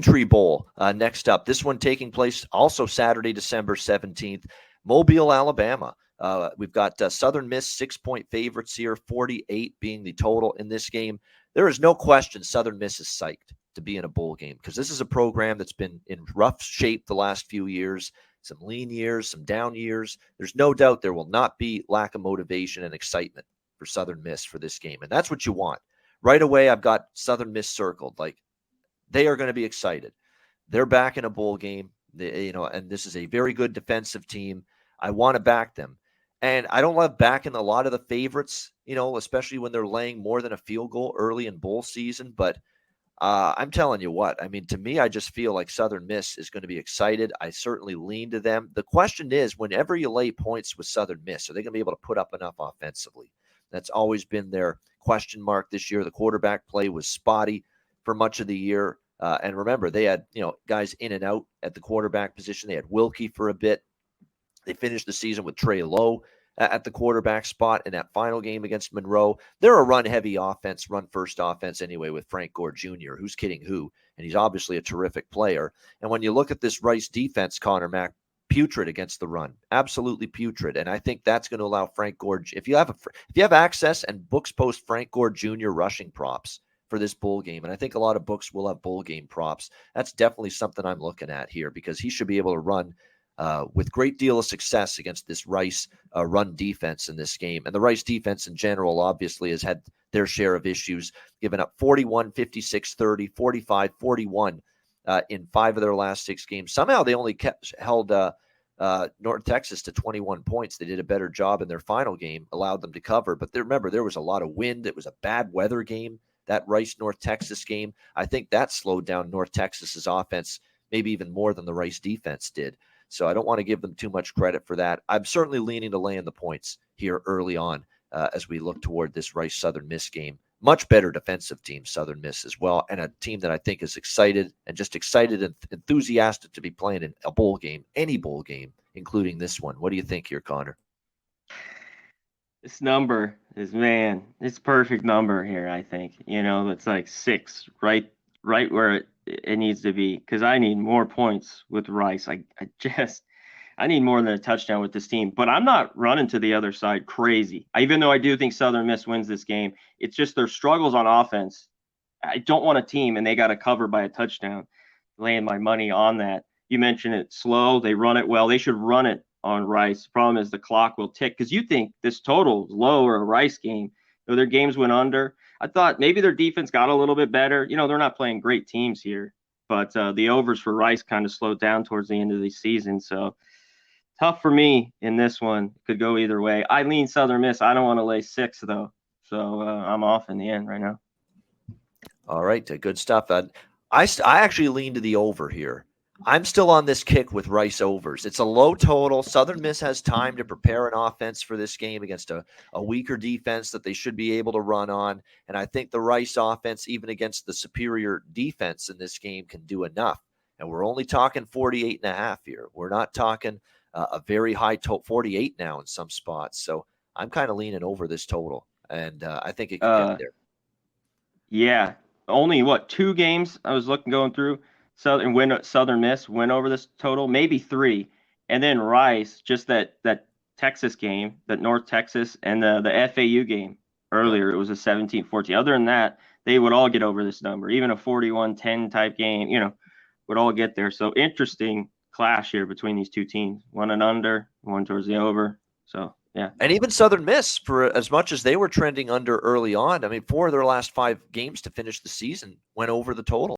Tree Bowl next up. This one taking place also Saturday, December 17th, Mobile, Alabama. We've got Southern Miss 6-point favorites here, 48 being the total in this game. There is no question Southern Miss is psyched to be in a bowl game because this is a program that's been in rough shape the last few years, some lean years, some down years. There's no doubt there will not be lack of motivation and excitement for Southern Miss for this game, and that's what you want. Right away, I've got Southern Miss circled. Like, they are going to be excited. They're back in a bowl game, and this is a very good defensive team. I want to back them. And I don't love backing a lot of the favorites, especially when they're laying more than a field goal early in bowl season. But I'm telling you what, I mean, to me, I just feel like Southern Miss is going to be excited. I certainly lean to them. The question is, whenever you lay points with Southern Miss, are they going to be able to put up enough offensively? That's always been their question mark this year. The quarterback play was spotty for much of the year. And remember, they had, guys in and out at the quarterback position. They had Wilkie for a bit. They finished the season with Trey Lowe at the quarterback spot in that final game against Monroe. They're a run-heavy offense, run-first offense anyway with Frank Gore Jr., who's kidding who, and he's obviously a terrific player. And when you look at this Rice defense, Conor Mack, putrid against the run, absolutely putrid. And I think that's going to allow Frank Gore, if you have access and books post Frank Gore Jr. rushing props for this bowl game, and I think a lot of books will have bowl game props, that's definitely something I'm looking at here because he should be able to run with great deal of success against this Rice run defense in this game. And the Rice defense in general obviously has had their share of issues, giving up 41, 56, 30, 45, 41 in 5 of their last 6 games. Somehow they only held North Texas to 21 points. They did a better job in their final game, allowed them to cover. But remember, there was a lot of wind. It was a bad weather game, that Rice-North Texas game. I think that slowed down North Texas's offense maybe even more than the Rice defense did. So I don't want to give them too much credit for that. I'm certainly leaning to laying the points here early on as we look toward this Rice-Southern Miss game. Much better defensive team, Southern Miss as well, and a team that I think is excited and enthusiastic to be playing in a bowl game, any bowl game, including this one. What do you think here, Conor? This number is, man, it's perfect number here, I think. It's like 6, right where it needs to be, because I need more points with Rice. I need more than a touchdown with this team, but I'm not running to the other side crazy. Even though I do think Southern Miss wins this game, it's just their struggles on offense. I don't want a team and they got to cover by a touchdown, laying my money on that. You mentioned it slow. They run it well. They should run it on Rice. The problem is the clock will tick because you think this total is low or a Rice game. Their games went under. I thought maybe their defense got a little bit better. They're not playing great teams here, but the overs for Rice kind of slowed down towards the end of the season. So tough for me in this one. Could go either way. I lean Southern Miss. I don't want to lay 6 though, so I'm off in the end right now. All right, good stuff. I actually lean to the over here. I'm still on this kick with Rice overs. It's a low total. Southern Miss has time to prepare an offense for this game against a weaker defense that they should be able to run on. And I think the Rice offense, even against the superior defense in this game, can do enough. And we're only talking 48.5 here. We're not talking a very high total, 48 now in some spots. So I'm kind of leaning over this total. And I think it can get there. Yeah. Only, 2 games I was going through. Southern Miss went over this total, maybe 3, and then Rice, just that Texas game, that North Texas, and the FAU game earlier, it was a 17-14. Other than that, they would all get over this number. Even a 41-10 type game, would all get there. So interesting clash here between these two teams. One and under, one towards the over. So yeah. And even Southern Miss, for as much as they were trending under early on, I mean, 4 of their last 5 games to finish the season went over the total.